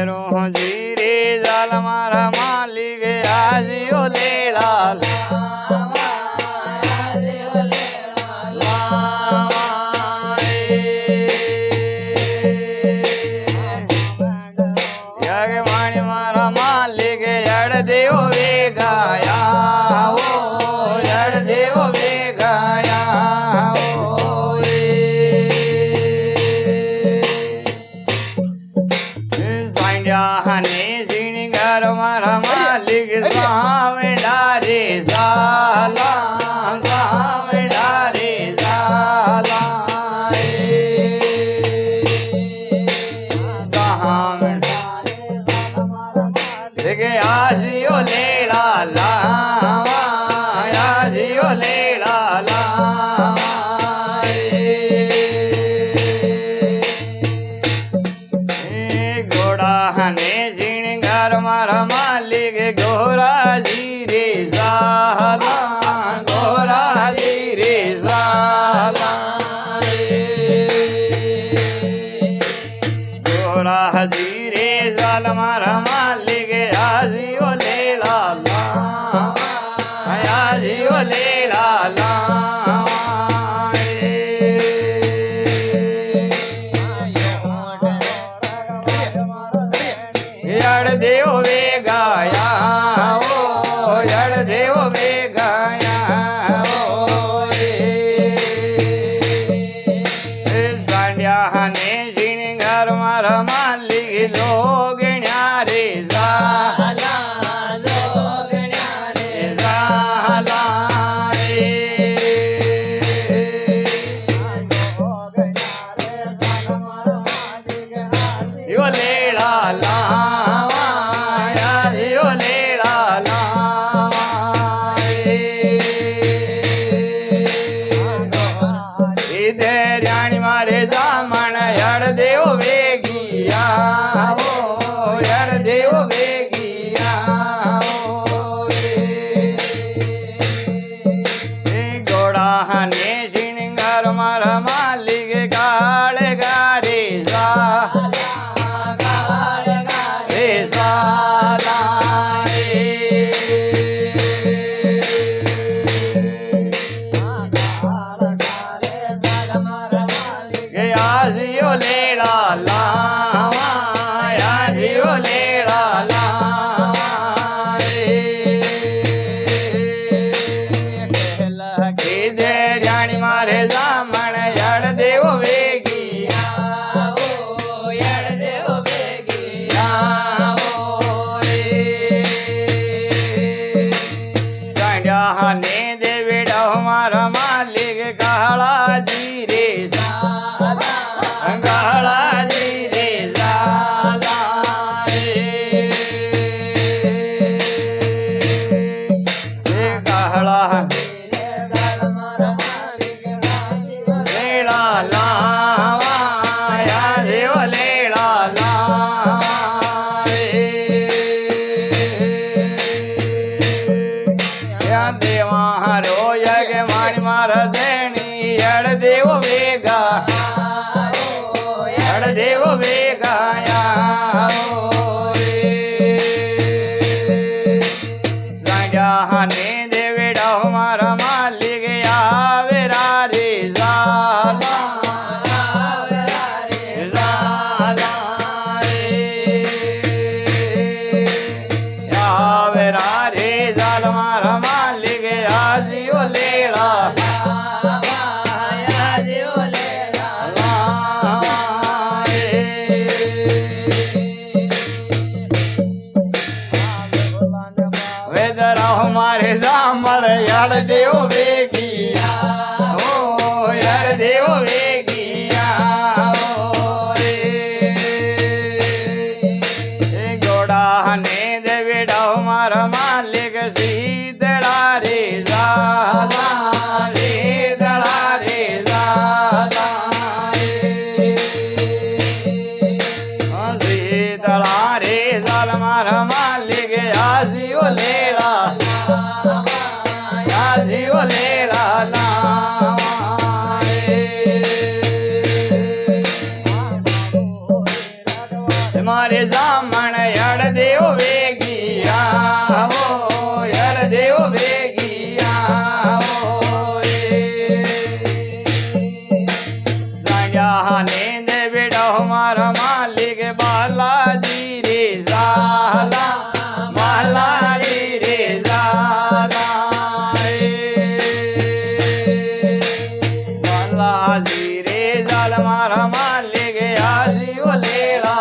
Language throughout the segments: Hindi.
रो जी रे जाल मारा मालिक आजियो लेला मारा मालिक जड़ देव वे गाया ओ जड़ देव वे गाया ने श्रृंगार मारा मालिक स्वामी डारे साला स्वामी डारे साला आजियो लेला लावा आजियो लेला लावा घोड़ा ने श्रृंगार मारा मालिक घोड़ा जी रे साला घोड़ा जी रे साला घोड़ा जी रे साल मारा मालिक आजियो लेला आजियो लेला जड़ देव वे गाया ओ जड़ देव वे गाया ओ सांडिया ने श्रृंगार मारा मालिक लोग न्यारे साला लोग न्यारे साला यो लेला लावा यो लेला लावा इधर रानी मारे दामन यार देव वेगिया ओ यार देव वेगिया घोड़ा ने श्रृंगार मारा मालिक काल गारे साला साला आजियो लेला लावा आजियो लेला लावा दे जानी मारे जामन यार देव वेगिया ओ यार देव वेगिया ने देवेड़ा हमारा मालिक काला जी रे साला काला जी रे साला काला लेला लावा या देव लेला लावा देवा हरो यग मान मार देनी अड़ देव वेगा अड़ देव वेगा साजा ने देवेड़ा हमारा मालिक आवेरा रे साला आवेरा रे साल मारा मालिक आजियो लेला आजियो लेला वेदरा हमारे जामल यार देव वेगिया ओ यार देव वेगिया घोड़ा ने देवेड़ा हमारा मालिक सीधड़ा रे साला सीधड़ा रे साला सीधड़ा रे साल मारा मालिक आजियो लेला आजियो लेला मारे जामण यड़ देव वेगिया हो यड़ देव वेगिया हो संज्ञा नींद बिड़ो मारा मालिक बालाजी रे जाला बालाजी रे जाला बालाजी रे जाल मारा मालिक आजी ओ लेड़ा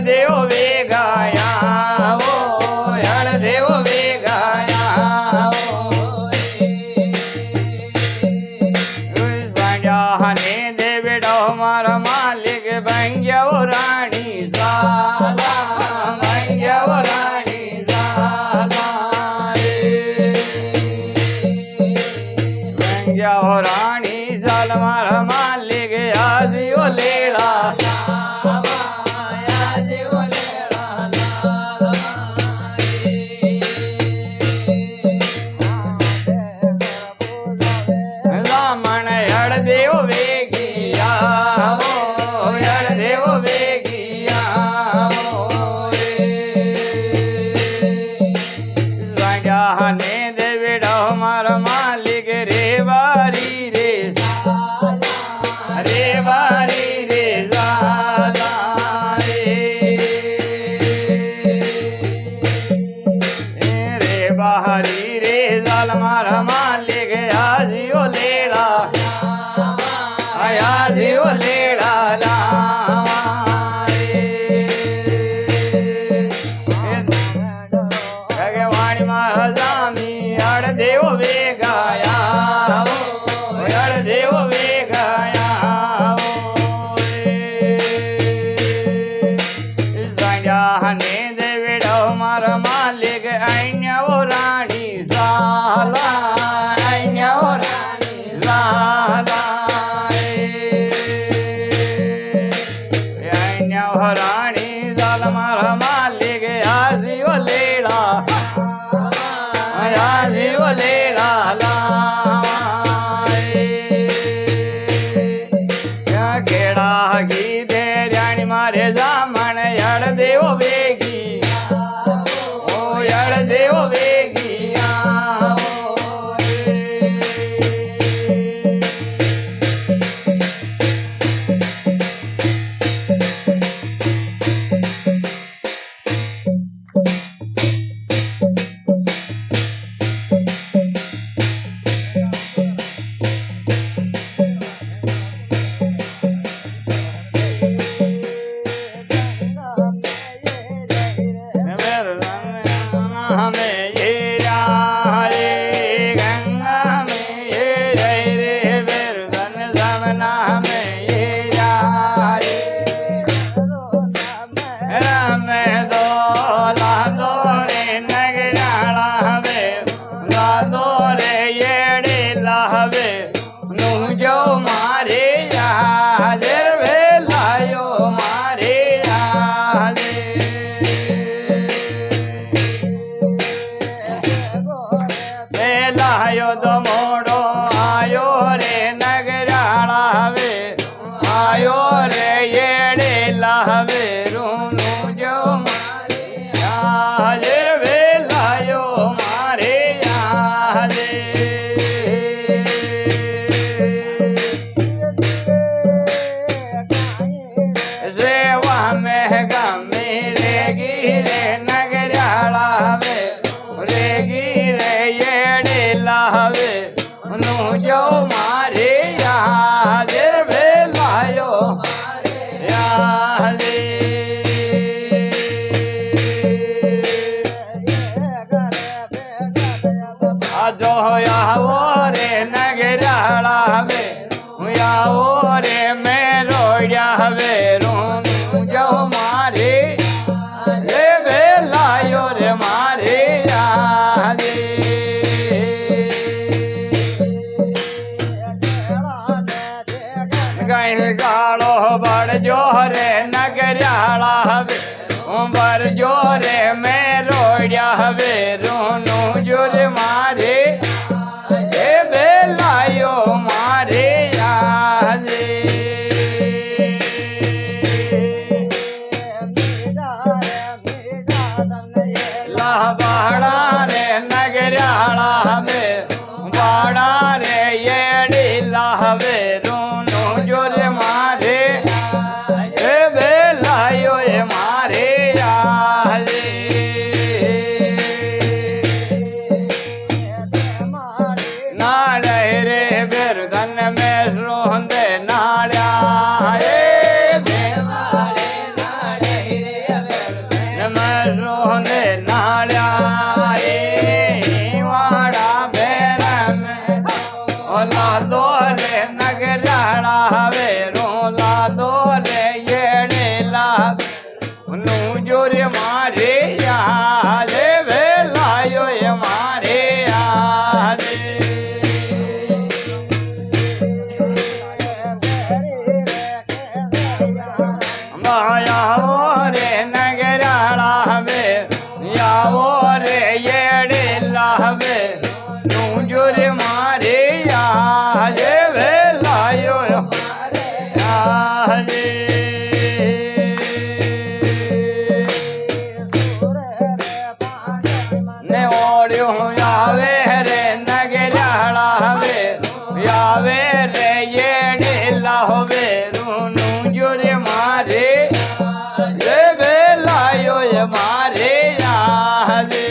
देव वेगाया ओ यड़ देव वेगाया संज्ञा ने देवड़ो मारा मालिक बंग्या रानी जाला बंग्या रानी जाला बंग्या रानी जाल मारा मालिक आजी ओ लेड़ा देव वेगिया हो यड़ देव वेगिया हो संज्ञा ने देवड़ो मारा मालिक रे बारी रे जाला रे बारी रे जाल मारा मालिक आजी ओ लेड़ा आजी ओ लेड़ा वाणी महाजामी अड़ देव वेगाया अड़ देव वेगाया संज्ञा ने देवड़ो मारा मालिक अन्य ओ रानी जाला अन्य ओ रानी जाला रानी जाल मारा मालिक आजी ओ लेड़ा आजी ओ लेड़ा केड़ा गी दे रानी मारे जामण यड़ देव वेगी ओ यड़ देव वेगिया हमें ये रे गंगा में ये रे बिरदन जमना में ये राम दो लादो रे नगराला हवे लादो रे येड़े लावे नू जो मारे हाजिर वे लायो मारे हाजिर लायो दो मोड़ो आयो रे नगराला वे आयो रे येड़े लावे रूनू जो मारे हाजिर वे लायो मारे हाजिर सेवा में गमे रे गिरे नगराला वे रे गिरे येड़े लावे नू जो मारे हाजिर वे लायो जो यावो रे नगराला में यावो रे मैं रोया वे रू जो मारे रे वे लायो रे मारे गालो बड़ जोरे नगराला बर जोरे में रोड़ લોડ્યા હવે રોનું જોર મારે એ બેલાયો મારે આજે બાળા રે નગરાળા હવે બાળા રે એડીલા હવે રોનું જોર મારે એ બેલાયો એ મારે આજે નાળે રે બેરધન મેં રોંદે નાળ્યા એ રોંદે નાળ્યા એ વાડા બેરમ ઓલા દોરે નગરાળા હવે રોલા દોરે એડેલા નું જોર મારે આજે વેલાયો એ મારે આજે માયાઓ રે નગરાળા હવે યાવો રે એડેલા હવે નું જોર મારે આજે વેલાયો આજે ને ઓળ્યો આવે રે નગરાળા હવે આવે રે એડેલા હવે નું જોર મારે જે વેલાયો એ મારે આજે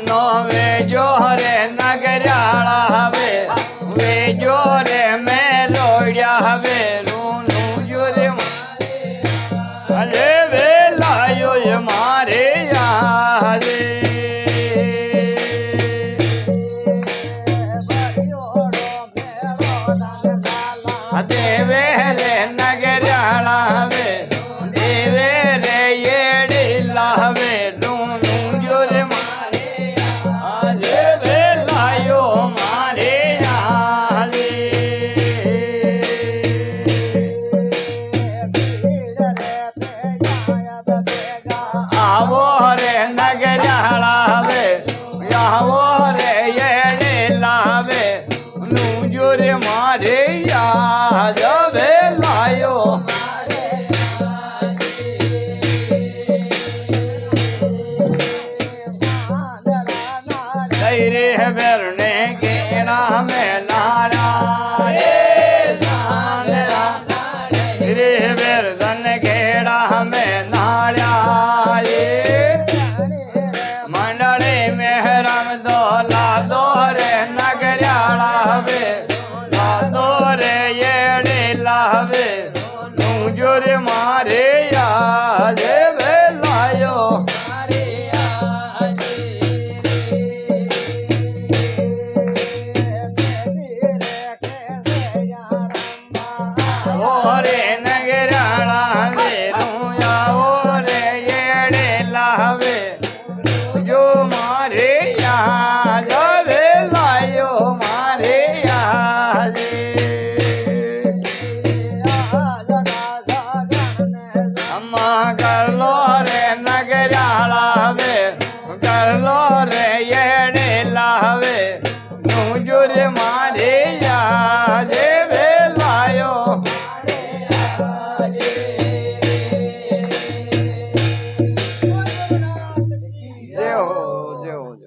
નો વેજો રે નગરાળા હવે વેજો રે મેં લોડ્યા હવે રૂનું જોર આજે વેલાયો એ મારે આજે દેવે રે નગરાળા હવે દેવે રે એડીલા હવે રૂનું જોર મારે આજે વેલાયો મારે આજે આવો રે નગરાળા હવે આવો રે એડીલા હવે નું જોર મારે આજ વેલાયો રે બેરને કેણા મેં નાળા રે બેરધન કેડા મેં નાળ્યા મંડળી મેહરમ દોલા દોરે નગરાળા હવે દોરે એડેલા હવે નું જોર મારે આજે વેલાયો ઓરે નગરાળા હવે નું આવો રે એડેલા હવે જો મારે આજ વેલાયો મારે આજે અમ્મા કરલો રે નગરાળા હવે કરલો રે એડેલા હવે નું જોર મારે